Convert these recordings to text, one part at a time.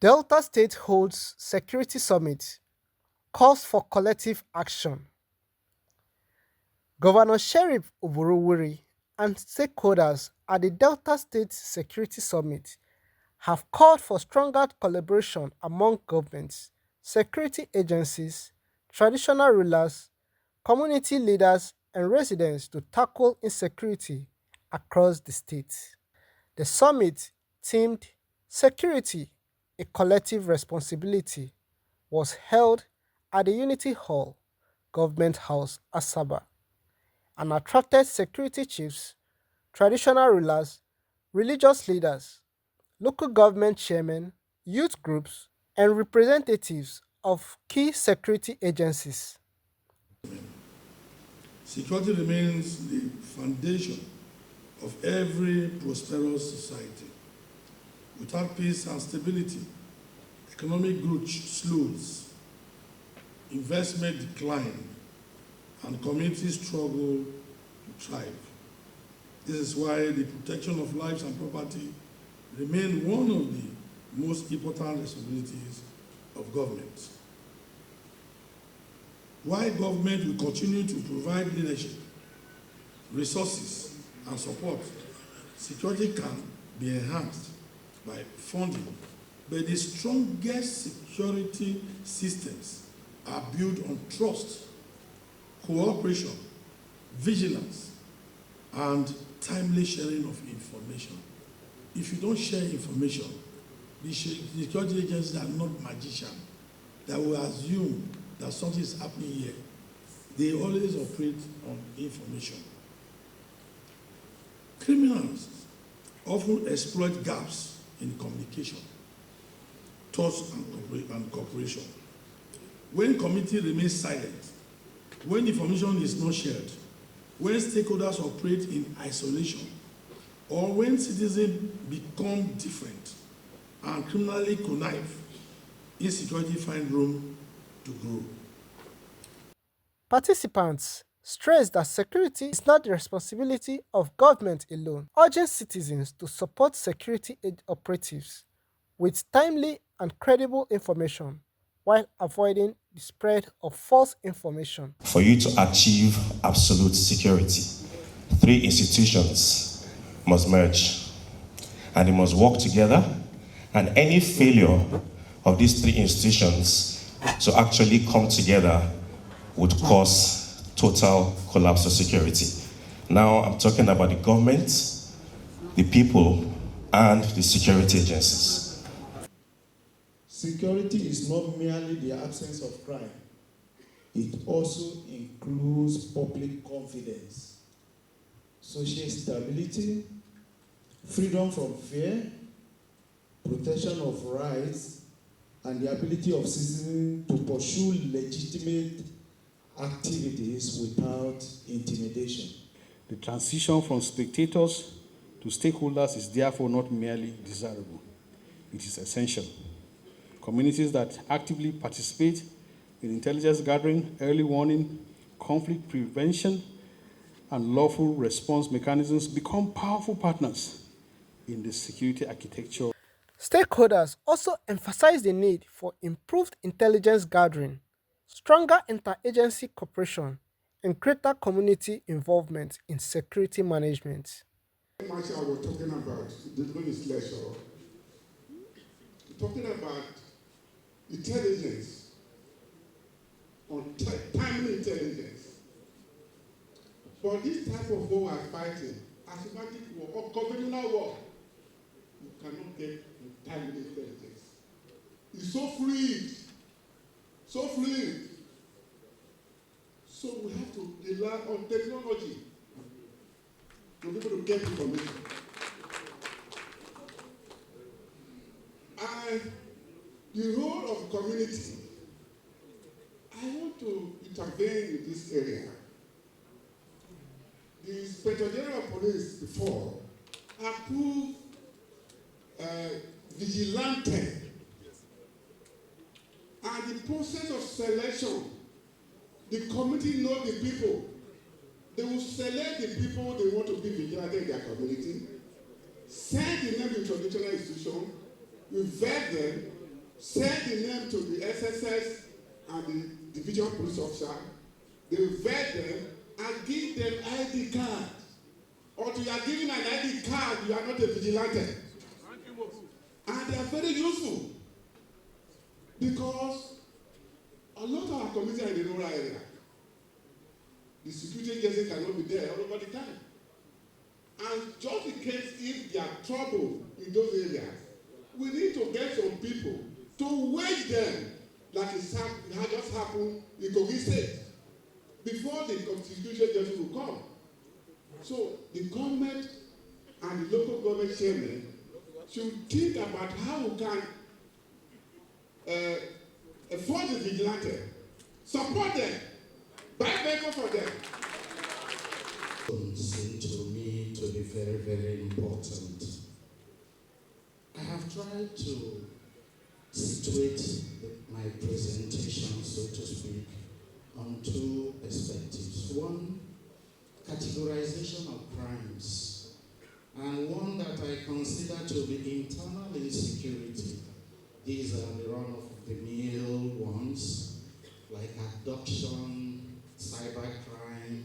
Delta State holds Security Summit, calls for collective action. Governor Sheriff Oborowori and stakeholders at the Delta State Security Summit have called for stronger collaboration among governments, security agencies, traditional rulers, community leaders, and residents to tackle insecurity across the state. The summit, themed Security, a Collective Responsibility, was held at the Unity Hall, Government House, Asaba, and attracted security chiefs, traditional rulers, religious leaders, local government chairmen, youth groups, and representatives of key security agencies. Security remains the foundation of every prosperous society. Without peace and stability, economic growth slows, investment decline, and communities struggle to thrive. This is why the protection of lives and property remain one of the most important responsibilities of government. While government will continue to provide leadership, resources, and support, security can be enhanced by funding, but the strongest security systems are built on trust, cooperation, vigilance, and timely sharing of information. If you don't share information, the security agencies are not magicians that will assume that something is happening here. They always operate on information. Criminals often exploit gaps in communication, trust, and cooperation. When community remains silent, when information is not shared, when stakeholders operate in isolation, or when citizens become different and criminally connive, insecurity finds room to grow. Participants stressed that security is not the responsibility of government alone, urging citizens to support security operatives with timely and credible information while avoiding the spread of false information. For you to achieve absolute security, three institutions must merge and they must work together, and any failure of these three institutions to actually come together would cause total collapse of security. Now I'm talking about the government, the people, and the security agencies. Security is not merely the absence of crime. It also includes public confidence, social stability, freedom from fear, protection of rights, and the ability of citizens to pursue legitimate activities without intimidation. The transition from spectators to stakeholders is therefore not merely desirable, it is essential. Communities that actively participate in intelligence gathering, early warning, conflict prevention, and lawful response mechanisms become powerful partners in the security architecture. Stakeholders also emphasize the need for improved intelligence gathering, stronger interagency cooperation, and greater community involvement in security management. Marshall was talking about during his lecture, talking about intelligence, on timely intelligence. For this type of war we are fighting, asymmetric war or conventional war, you cannot get timely intelligence. It's so fluid, so fluid. So we have to rely on technology to be able to get information. And the role of community, I want to intervene in this area. The Inspector General of Police before approved vigilante, and the process of selection, the community know the people. They will select the people they want to be vigilante in their community, send the name to traditional institution, we vet them, send the name to the SSS and the division police officer. They vet them and give them ID card. Or you are giving an ID card, you are not a vigilante. And they are very useful because a lot of our communities are in the rural area. The security agency cannot be there all over the time. And just in case if there are trouble in those areas, we need to get some people to wage them like it just happened in Kogi State before the constitution agency will come. So the government and the local government chairman should think about how we can afford the vigilante, support them, buy vehicles for them. Seem to me to be very, very important. I have tried to situate my presentation, so to speak, on two perspectives. One, categorization of crimes, and one that I consider to be internal insecurity. These are the run-of-the-mill ones, like abduction, cybercrime,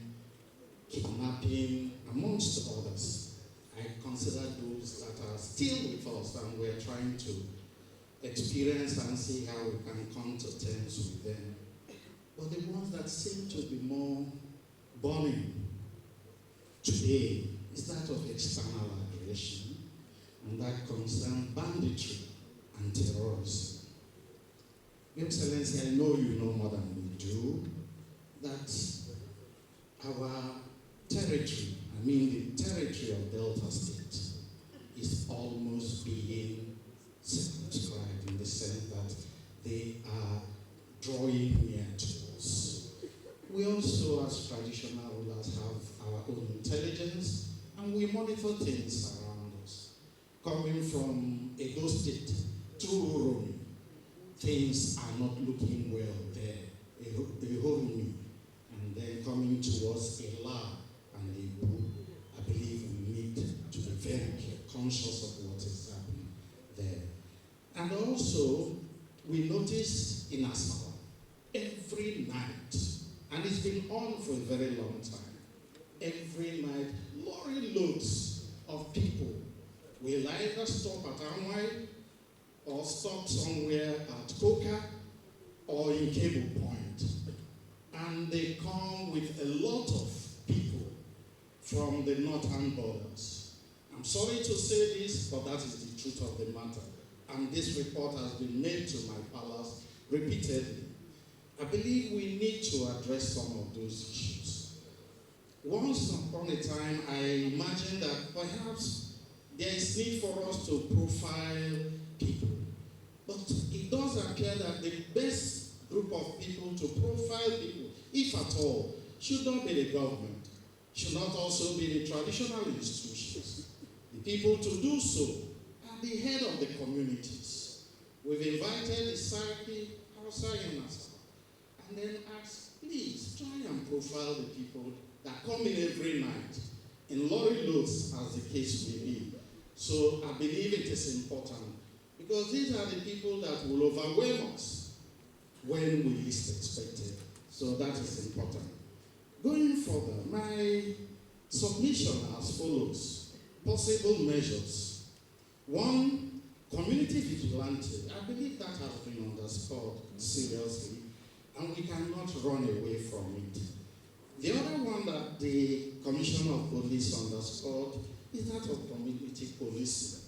kidnapping, amongst others. I consider those that are still with us and we're trying to experience and see how we can come to terms with them. But the ones that seem to be more burning today is that of external aggression, and that concerns banditry and terrorism. Your Excellency, I know you know more than we do, that our territory, the territory of Delta State, is almost being circumscribed in the sense that they are drawing near to us. We also, as traditional rulers, have our own intelligence, and we monitor things around us. Coming from Edo State through Oromi, things are not looking well there. Oromi, and then coming towards Ela and Ibu, I believe we need to be very conscious of what is happening there. And also, we notice in Asaba, every night, and it's been on for a very long time, every night, lorry loads of people will either stop at Amway or stop somewhere at Coca or in Cable Point. And they come with a lot of people from the northern borders. I'm sorry to say this, but that is the truth of the matter. And this report has been made to my palace repeatedly. I believe we need to address some of those issues. Once upon a time, I imagined that perhaps there is need for us to profile people. But it does appear that the best group of people to profile people, if at all, should not be the government, should not also be the traditional institutions. The people to do so are the head of the communities. We've invited the Sarki, Hausa and Asaba, and then asked, please try and profile the people that come in every night, in lorry loads as the case may be. So I believe it is important, because these are the people that will overwhelm us when we least expect it. So that is important. Going further, my submission as follows: possible measures. One, community vigilante. I believe that has been underscored seriously, and we cannot run away from it. The other one that the Commissioner of Police underscored is that of community policing.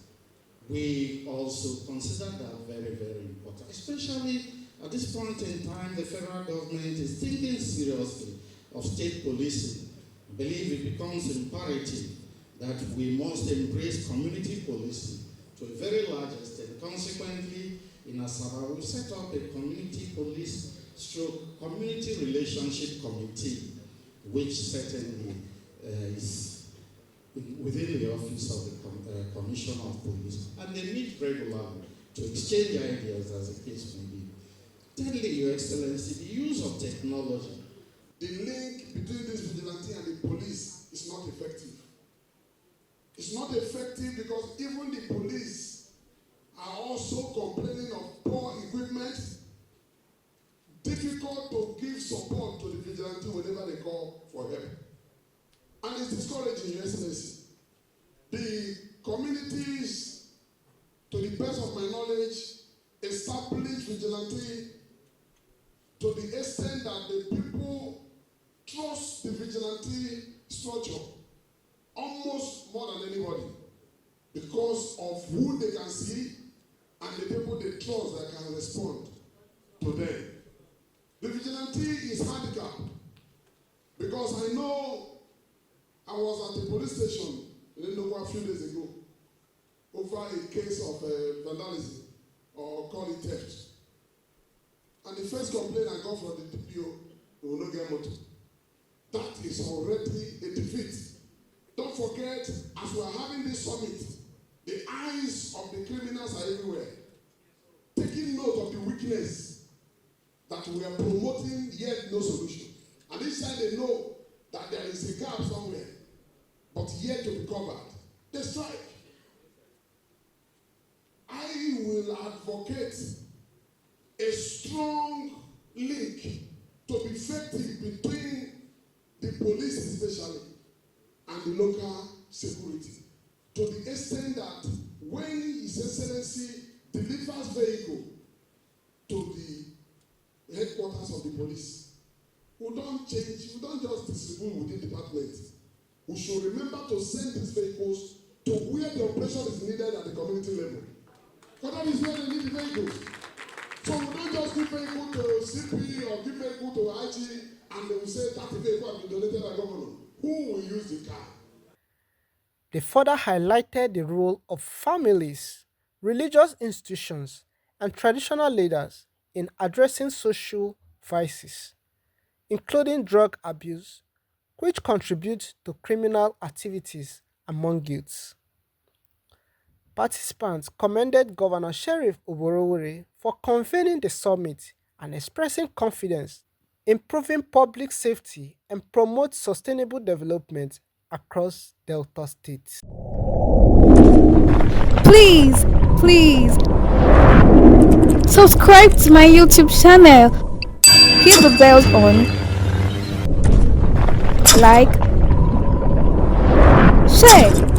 We also consider that very, very important, especially at this point in time. The federal government is thinking seriously of state policing. I believe it becomes imperative that we must embrace community policing to a very large extent. Consequently, in Asaba, we set up a community police / community relationship committee, which certainly is within the office of the Commissioner of Police, and they meet regularly to exchange ideas as the case may be. Thirdly, Your Excellency, the use of technology. The link between this vigilante and the police is not effective. It's not effective because even the police are also complaining of poor equipment, difficult to give support to the vigilante whenever they call for help. And it's discouraging, Your Excellency. The communities, to the best of my knowledge, establish vigilante to the extent that the people trust the vigilante structure almost more than anybody because of who they can see and the people they trust that can respond to them. The vigilante is handicapped because I know I was at a police station in Enugu a few days ago over a case of vandalism or call it theft. And the first complaint I got from the DPO, we will not get motor. That is already a defeat. Don't forget, as we are having this summit, the eyes of the criminals are everywhere, taking note of the weakness that we are promoting, yet no solution. And this time they know that there is a gap somewhere, but yet to be covered. They strike. I will advocate a strong link to be effective between the police especially and the local security, to the extent that when His Excellency delivers vehicle to the headquarters of the police, we don't change, we don't just distribute within department. We should remember to send these vehicles to where the operation is needed at the community level. Because that is where they need the vehicles. So we don't just give vehicle to CP or give vehicle to IG and they will say that vehicle has been donated by governor. Who will use the car? They further highlighted the role of families, religious institutions, and traditional leaders in addressing social vices, including drug abuse, which contribute to criminal activities among youths. Participants commended Governor Sheriff Oborowore for convening the summit and expressing confidence in improving public safety and promote sustainable development across Delta State. Please, please subscribe to my YouTube channel. Hit the bell on, like, share.